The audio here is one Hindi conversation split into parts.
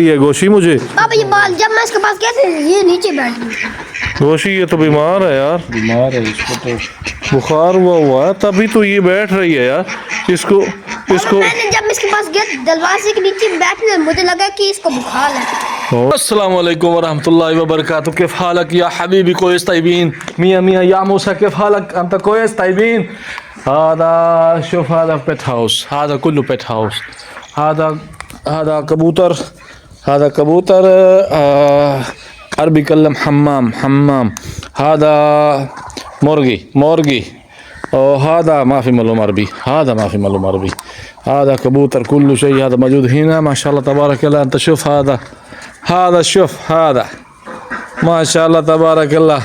ये गोशी मुझे पापा ये बाल जब मैं इसके पास गया था ये नीचे बैठ गई। गोशी ये तो बीमार है यार, बीमार है, इसको तो बुखार हुआ है तभी तो ये बैठ रही है यार। इसको मैंने जब इसके पास गया दरवाजे के नीचे बैठने मुझे लगा कि इसको बुखार है। अस्सलाम वालेकुम वरहमतुल्लाहि वबरकातुहू। किफ हालक या हबीबी कोयस तैबीन मियां मियां या मूसा किफ हालक अंत कोयस तैबीन। हादा शुफ हादा पेट हाउस, हादा कुल्लू पेट हाउस, हादा कबूतर अरबी कलम हम्माम, हादा मुर्गी और हादा माफ़ी मालूम अरबी, हादा कबूतर कुल्लू शई हादा मौजूद हिना माशाल्लाह तबारकल्लाह। अंत शुफ हादा शुफ हादा माशाल्लाह तबारकल्लाह।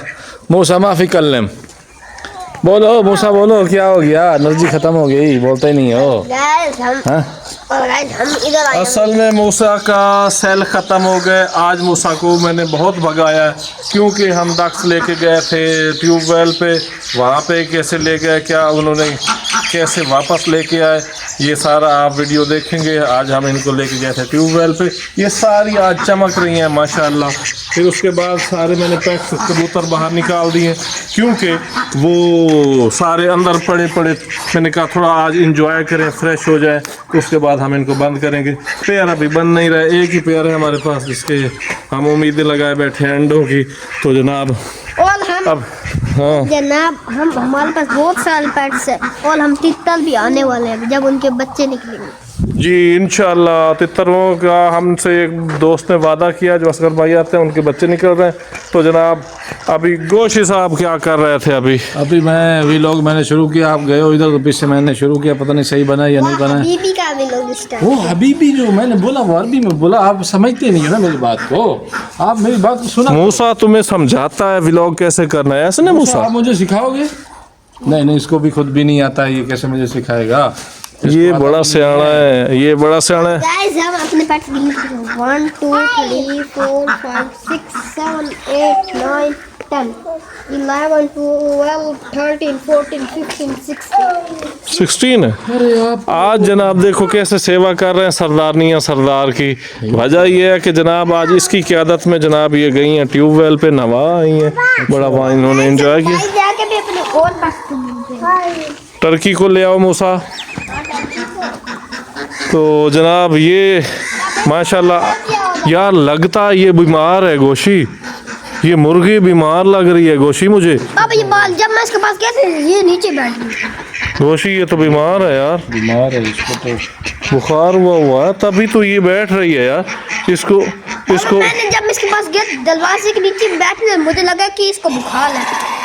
मूसा माफ़ी कल्लम, बोलो मूसा बोलो, क्या हो गया? एनर्जी ख़त्म हो गई, बोलते ही नहीं हो। हम इधर आए। असल में मूसा का सेल ख़त्म हो गए। आज मूसा को मैंने बहुत भगाया क्योंकि हम डक्स लेके गए थे ट्यूबवेल पे, वहाँ पे कैसे ले गए, क्या उन्होंने कैसे वापस लेके आए, ये सारा आप वीडियो देखेंगे। आज हम इनको लेके गए थे ट्यूबवेल पे, ये सारी आज चमक रही हैं माशाल्लाह। फिर उसके बाद सारे मैंने पैक्स कबूतर बाहर निकाल दिए क्योंकि वो सारे अंदर पड़े। मैंने कहा थोड़ा आज इंजॉय करें, फ्रेश हो जाए, तो उसके बाद हम इनको बंद करेंगे। पेयर अभी बंद नहीं रहे, एक ही पेयर है हमारे पास जिसके हम उम्मीदें लगाए बैठे हैं अंडों की। तो जनाब और हम अब हाँ जनाब हमारे पास बहुत सारे पेट्स है और हम तितर भी आने वाले हैं जब उनके बच्चे निकलेंगे जी इंशाल्लाह। तितरों का हमसे एक दोस्त ने वादा किया, जो असगर भाई आते हैं उनके बच्चे निकल रहे हैं। तो जनाब अभी गोशी साहब क्या कर रहे थे? अभी मैं व्लॉग मैंने शुरू किया, आप गए हो इधर तो पीछे मैंने शुरू किया, पता नहीं सही बना या नहीं बना। बीबी का भी लोग स्टार्ट वो हबीबी जो मैंने बोला वो अरबी में बोला, आप समझते नहीं है ना मेरी बात को। आप मेरी बात को सुना, मूसा तुम्हें समझाता है व्लॉग कैसे करना है, ऐसे ना मूसा? आप मुझे सिखाओगे? नहीं, इसको भी खुद भी नहीं आता है, ये कैसे मुझे सिखाएगा? ये बड़ा सियाना है, ये बड़ा सियाना है। गाइस हम अपने पेट्स गिन लेते हैं 1 2 3 4 5 6 7 8 9 10 11 12 13 14 15 16 है। अरे आप आज जनाब देखो कैसे सेवा कर रहे हैं सरदारनियाँ सरदार की। वजह ये है कि जनाब आज इसकी क़यादत में जनाब ये गई हैं ट्यूबवेल पे, नवा आई हैं, बड़ा वहाँ इन्होंने एंजॉय किया। जाके भी अपने और पेट्स टर्की को ले आओ मूसा। तो जनाब ये माशाल्लाह यार लगता ये बीमार है गोशी, ये मुर्गी बीमार लग रही है गोशी मुझे। पापा ये बाल जब मैं इसके पास गया था ये नीचे बैठ गई। गोशी ये तो बीमार है यार, बीमार है, इसको तो बुखार हुआ है तभी तो ये बैठ रही है यार। इसको मैंने जब इसके पास गया दरवाजे के नीचे बैठने मुझे लगा कि इसको बुखार है।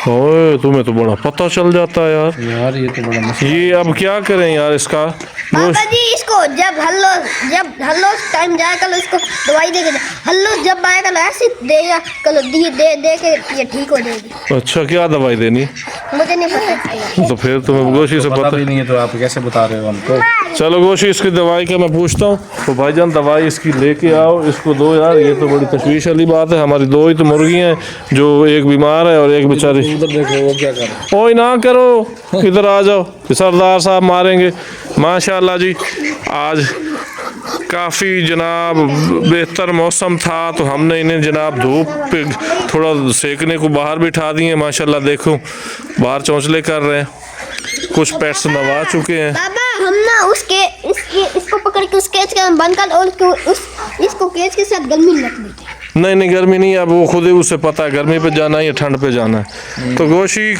ओए तुम्हें तो बड़ा पता चल जाता है यार ये तो बड़ा मसला। ये अब क्या करें यार इसका? पापा जी इसको जब हल्लो टाइम जाए कल इसको दवाई दे के हल्लो जब आए कल ऐसे देगा कल दे के ये ठीक हो जाएगी। अच्छा क्या दवाई देनी? मुझे नहीं पता। तो फिर तुम्हें गोशी से पता भी नहीं है तो आप कैसे बता रहे हो हमको? चलो गोशी इसकी दवाई का मैं पूछता हूँ। तो भाईजान दवाई इसकी लेके आओ, इसको दो यार। ये तो बड़ी तशवीश वाली बात है, हमारी दो ही तो मुर्गी हैं, जो एक बीमार है और एक बेचारी। उधर देखो वो क्या कर रहा है। ओए ना करो, इधर आ जाओ, सरदार साहब मारेंगे। माशाल्लाह जी आज काफ़ी जनाब बेहतर मौसम था तो हमने इन्हें जनाब धूप पे थोड़ा सेकने को बाहर बिठा दिए। माशाल्लाह देखो बाहर चौंचले कर रहे हैं, कुछ पेट्स नवा चुके हैं। बाबा हम ना इसको पकड़ के उस केज के बंद कर और इसको केज के साथ गर्मी रख देते। नहीं गर्मी नहीं, अब वो खुद ही उसे पता है गर्मी पे जाना है या ठंड पे जाना है। तो गोशी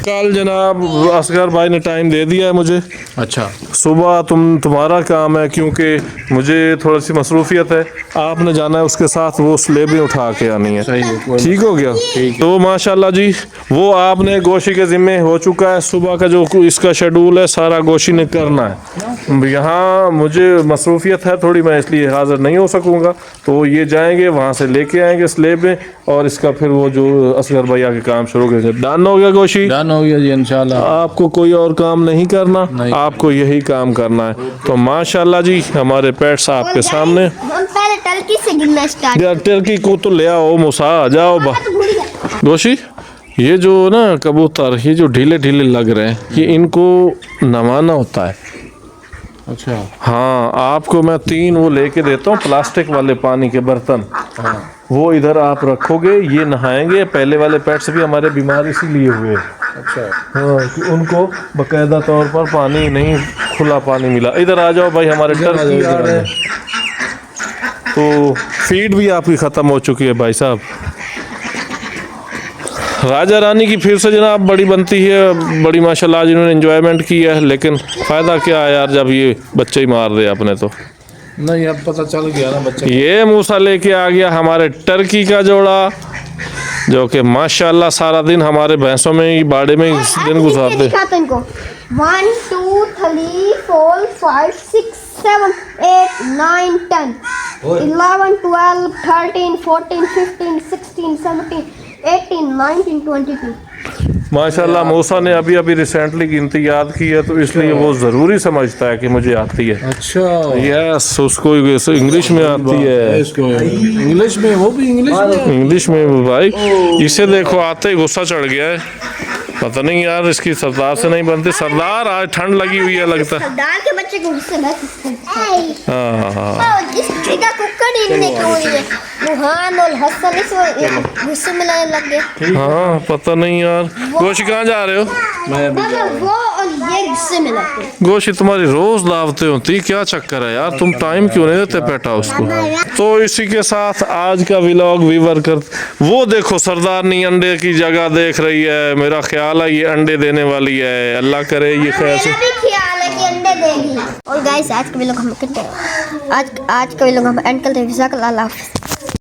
कल जनाब असगर भाई ने टाइम दे दिया है मुझे। अच्छा सुबह तुम्हारा काम है क्योंकि मुझे थोड़ी सी मसरूफियत है, आपने जाना है उसके साथ, वो स्लेबें उठा के आनी है। ठीक हो गया? तो माशाल्लाह जी वो आपने गोशी के ज़िम्मे हो चुका है। सुबह का जो इसका शेड्यूल है सारा गोशी ने करना है। यहाँ मुझे मसरूफियत है थोड़ी, मैं इसलिए हाज़िर नहीं हो सकूँगा। तो ये जाएंगे वहाँ से लेके आएंगे स्लेबें और इसका फिर वो जो असगर भैया के काम शुरू करेंगे। डन हो गया गोशी? डन हो गया जी इंशाल्लाह। आपको कोई और काम नहीं करना, आपको यही काम करना है। तो माशाल्लाह जी हमारे पेट्स आपके सामने। हम पहले टर्की से गिनना स्टार्ट। यार टर्की को तो ले आओ मूसा, जाओ गोशी। ये जो ना कबूतर ये जो ढीले ढीले लग रहे हैं, ये इनको नवाना होता है। अच्छा हाँ, आपको मैं 3 वो लेके देता हूँ प्लास्टिक वाले पानी के बर्तन। हाँ वो इधर आप रखोगे, ये नहाएंगे। पहले वाले पेट्स भी हमारे बीमार इसीलिए हुए। अच्छा हाँ, कि उनको बकायदा तौर पर पानी नहीं, खुला पानी मिला। इधर आ जाओ भाई, हमारे इधर आ जाओ, टर्की आ इधर आ रहे हैं। तो फीड भी आपकी ख़त्म हो चुकी है भाई साहब। राजा रानी की फिर से जनाब बड़ी बनती है, बड़ी माशाल्लाह आज इन्होंने एंजॉयमेंट किया है। लेकिन फ़ायदा क्या है यार, जब ये बच्चे ही मार दे अपने तो। नहीं, अब पता चल गया ना बच्चे को। ये मूसा लेके आ गया हमारे टर्की का जोड़ा, जो कि माशाल्लाह सारा दिन हमारे भैंसों में ही, बाड़े में ही दिन गुजारते। दिखाता इनको 1 2 3 4 5 6 7 8 9 10 11 12 13 14 15 16 17 18 19 22। माशाल्लाह मूसा ने अभी अभी रिसेंटली गिनती याद की है, तो इसलिए वो ज़रूरी समझता है कि मुझे आती है। अच्छा यस, उसको इंग्लिश में आती है। इसको इंग्लिश में, वो भी इंग्लिश में। इंग्लिश में भाई, इसे देखो आते ही गुस्सा चढ़ गया है। पता नहीं यार, इसकी सरदार से नहीं बनती। सरदार आज ठंड लगी हुई है लगता है। सरदार के बच्चे को गुस्से लग हाँ हाँ, इस जगह कुकर इनने क्यों दिए? रुहान और हसन इस गुस्से में लग गए। हाँ पता नहीं यार। गोशी कहाँ जा रहे हो? मैं अभी बाबा वो और ये गुस्से में लग गए। गोशी तुम्हारी रोज दावतें होती, क्या चक्कर है यार? तुम टाइम क्यों नहीं देते पेट हाउस को? तो इसी के साथ आज का व्लॉग वीवर कर, वो देखो सरदारनी अंडे की जगह देख रही है। मेरा ख्याल है ये अंडे देने वाली है। अल्लाह करे ये कैसे। मेरा भी ख्याल है कि अंडे देगी। और गाइस आज का व्लॉग हम करते हैं, आज का व्लॉग हम एंड करते हैं।